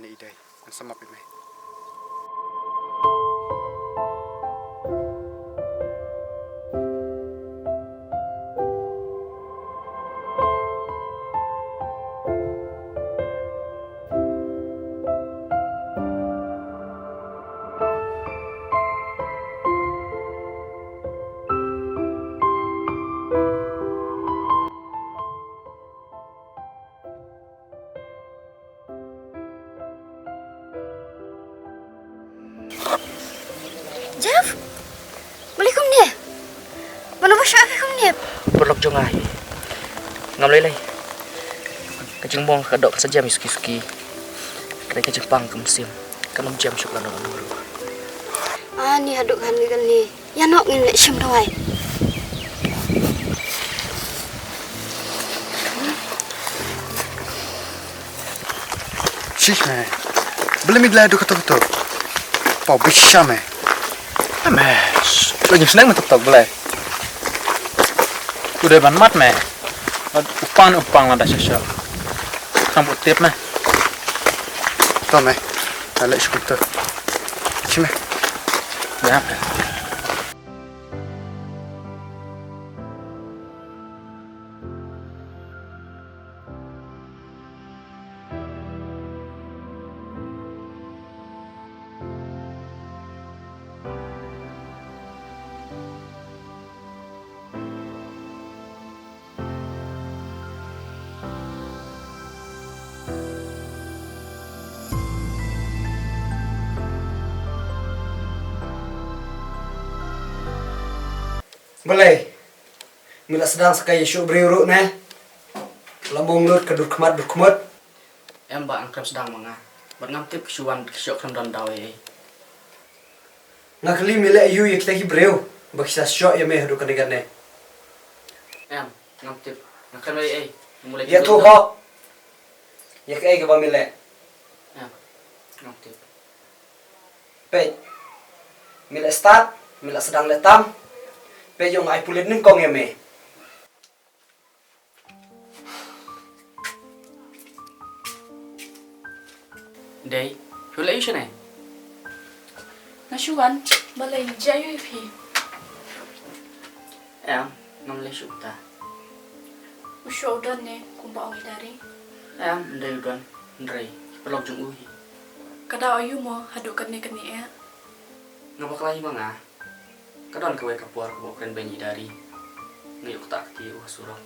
ni idai an sama pe mai Jeff, boleh kum ni? Mana masuk aku kum ni? Berlok jong ai. Ngam lelai. Kajeng bong kadok saja misuki-suki. Kare kajeng pang ke musim. Kanam jam syuk lan dulu. Ni haduk kan ni. Ya nok ngin lek sim dawai. Sih mai belum idla du kata pau bisa mai Mas, lagi senang mentok-tok boleh. Udah ban mat meh. Upang lah dah sosial. Kamu tip meh. to mai ala skuter sih mai Ya. Boleh. Mila sedang sekaya syuk beri urut ne. Lambung lut ke dukmat. Em ba angkrab sedang manga. Berngam tip kesuan kesyok kan dan dawe. Nakli mila yu ya kita ki breu. Bakisa syok ya meh duk kenegan ne. Em ngam tip. Nakal ai mulai. Ya tu kok. Ya ke ba mila. Em ngam tip. Pe. Mila start, mila sedang letam. Pe yung ai pulit ning kong ya meh. Day, hula isu ne. Nasuan, balay jayo ipi. Em ngam le syuk ta. Usyo udan ne, kumpa awi dari. Em ndai udan ndai. Berlok jong uhi. Kada ayu mo, haduk kani ya. Ngapa kelahi manga? Kadon kewe kapuar kebokren benyi dari. Ngayuk tak ti surok.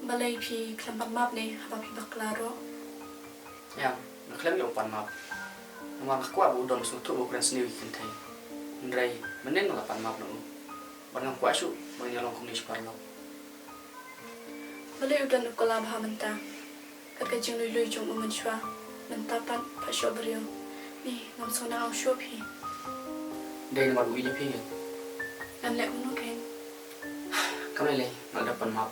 Balay pi kelampat map ne, hapa pi baklaro. Em naklem yung pan map. Naman aku abu udon sutu bokren sendiri kintai. Ndai menen ngelapan map no. Barang ku asu menyolong kong parlo. Balay udan ukala baha menta. Kakajing luy jong umanswa. Mentapan pasyo beriyo. Ni, ngam sona au syo pi. Day naman uwi niya pingin. An lek uno ken. Kami le ngadapan map.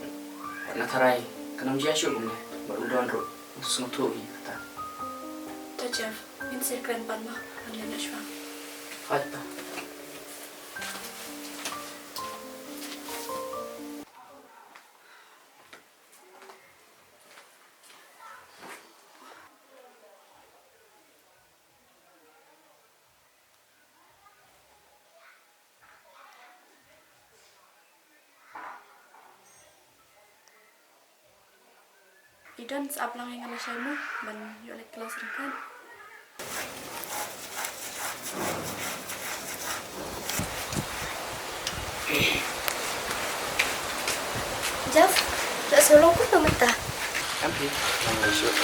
Nataray kanam jia syu gumne. Barudon ro. Sutu hi kata. Ta Jeff, min sirkren pan ma, an lek naswa. Kata. Idan saap lang yang alasay mo, ban yolek kelas rekan. Jeff, tak solong ku tu mata. Em hi ngam le syuk.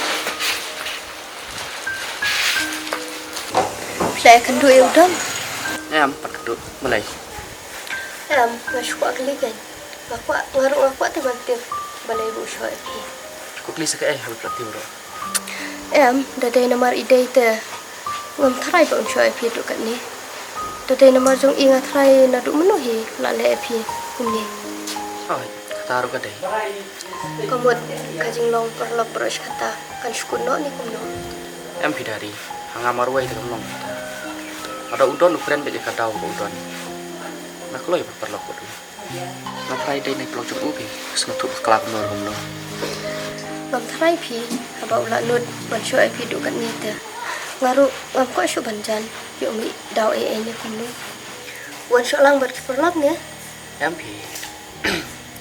Play kan du udon. Em pat kedut mulai. Masuk aku lagi. Aku ngaruh tu bantu balai bu syok pi. Cukup lisa ke habis pelatih bro. Dadai nomor idai te. Ngam try ba syok pi tu kat ni. Dadai nomor jong ingat try na du menuhi lale pi ni. Oh, taruh ke day. Kamut kajing long perlok beros kata kan skuno ni kumno. Em hidari. Hanga marwai te kamlong kita. Ada udon ukuran beje kadau udon. Nak lo ya perlok ko. Na Friday na pelok ubi. Sentuh kelab nor humlo. Ngam try pi tanpa ulat nut ban syok api duk kat ni te. Ngaru ngam ko syok banjan yo mi daw ni kunu. Wan syok lang ber perlap ni. Em thì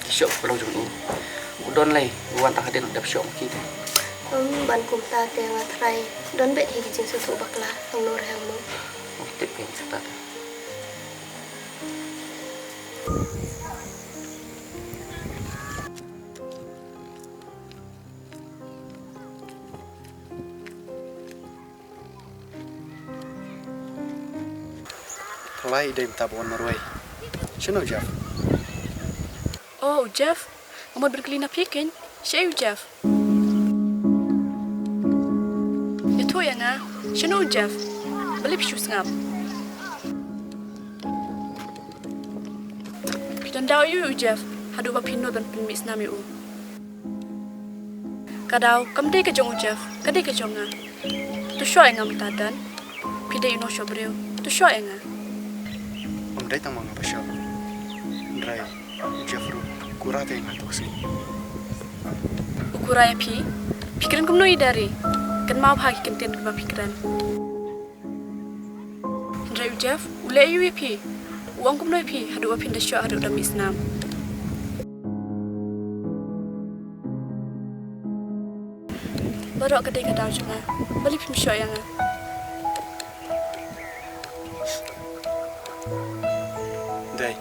shop kalau jung udon lai buan tak hadir dap shop kita. Ban kum ta te ngatrai don bet hi jing su bakla tong nur hang mo. Tip yang setat. Kelai ide minta buan marwai. Sino Jeff? Oh, Jeff. Kamu berkelina pikin. Siya Jeff. Ito yan nga. Sino Jeff? Balip shoes ngap. Pitan daw yu Jeff. Hadu ba pinod ban pinmis nami u. Kadaw, kamday ka jong Jeff. Kaday ka jong nga. Tu syoy nga mitadan. Piday ino syo brew. Tu syoy nga. Om dai tang mga pasyo. Ndray, Jeff ru kurate nga to si. Ukurai pi. Pikiran kum noi dari. Kan mau bagi kenten kuma pikiran. Ndray Jeff, ule yu pi. Uang kum noi pi. Hadu apin da syo hadu da misnam. Barok kadai kadau juga. Balik pim syo yang. Dai.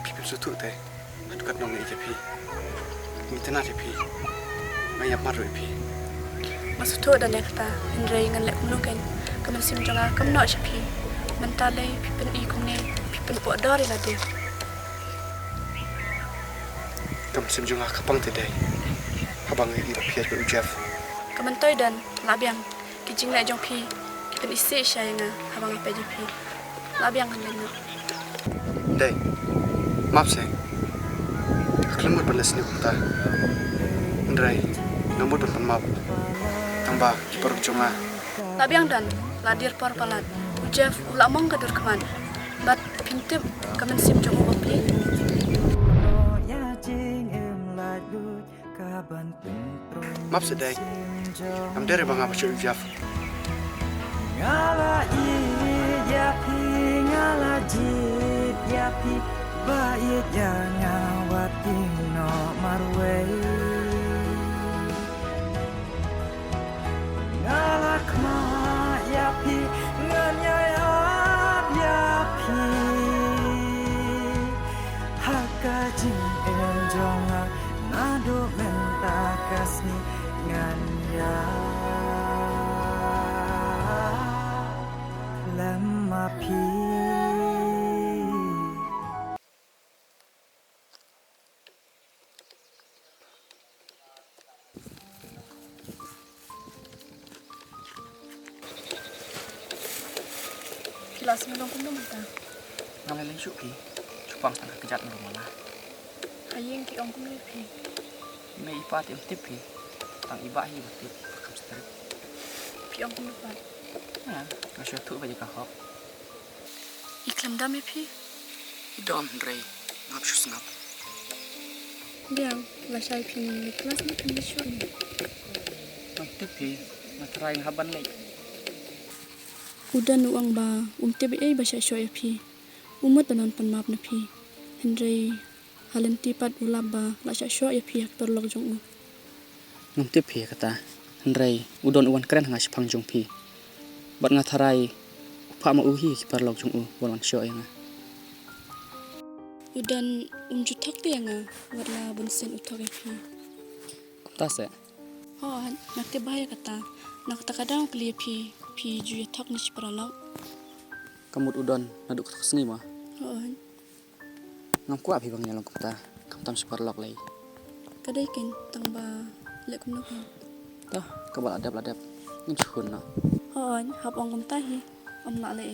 Pipim sutu te. Adukat nong ni pi. Mitena pi. Mayap maru pi. Masuk tu dan lekta. Ndray ngan lek menukan. Kaman sim jonga kam no syapi. Mentalai pipen I kum ne. Pipen po dori la dia. Kam sim junga kapang te dai. Habang i pi ke Jeff. Kaman toy dan labiang. Kijing lek jong pi. Kipen isi syai nga habang ipe pi. Labiang kan lek. Dai. Maaf say. Aklamut balas ni kunta. Ndray, ngamut ban map. Tamba kiparuk junga. Labiang dan ladir por palat. Jeff ulamong kadur kaman. Bat pintip kaman sim jong bapli. Maaf sedai. Am dere bang apa syu Jeff. Ngala I ya pi ngala jit ya pi bait ya ngawati no marwe ngala kma ya pi nganya ya pi hakka jing enjonga nado menta kasni nganya lama pi Kilas ngalong kum menta. Ngalai lai shop pi. Cupang tangka kejat ng rumah lah. Ayeng ki ong kum pi. May ipat yung tip pi. Tang iba hi tip. Pakam strip. Pi ong kum pa. Ya, masih tu baju kahok. Iklam dami pi. Idon Ndray. Ngap shus ngap. Biang la syai pi ni kelas ni pi syo ni. Ang tip pi. Matry haban lai. Udan uang ba tebe ai ba sya syo pi. Umut banon pan map na pi. Hendrai halen tipat ulab ba la sya syo pi aktor log jong u. Ngam tip pi kata. Ndray udon uan keren nga sipang jong pi. Bat nga tharai upa ma uhi kipar log jong u wan syo yang. Udan jutak te nga warla bunsen utok pi. Ta se. Oh, nakte bahaya kata. Nakta kadang kli pi ju tok ni siparalau. Kamut udon naduk kesni mah. Oh, Ngam kuat pi bang nyalong kata. Kam tam sipar log lai. kadai ken tang ba lek kum no. Tah, kabal adap. Ngin chun na. Oh, hap ong kum tahi. Om la le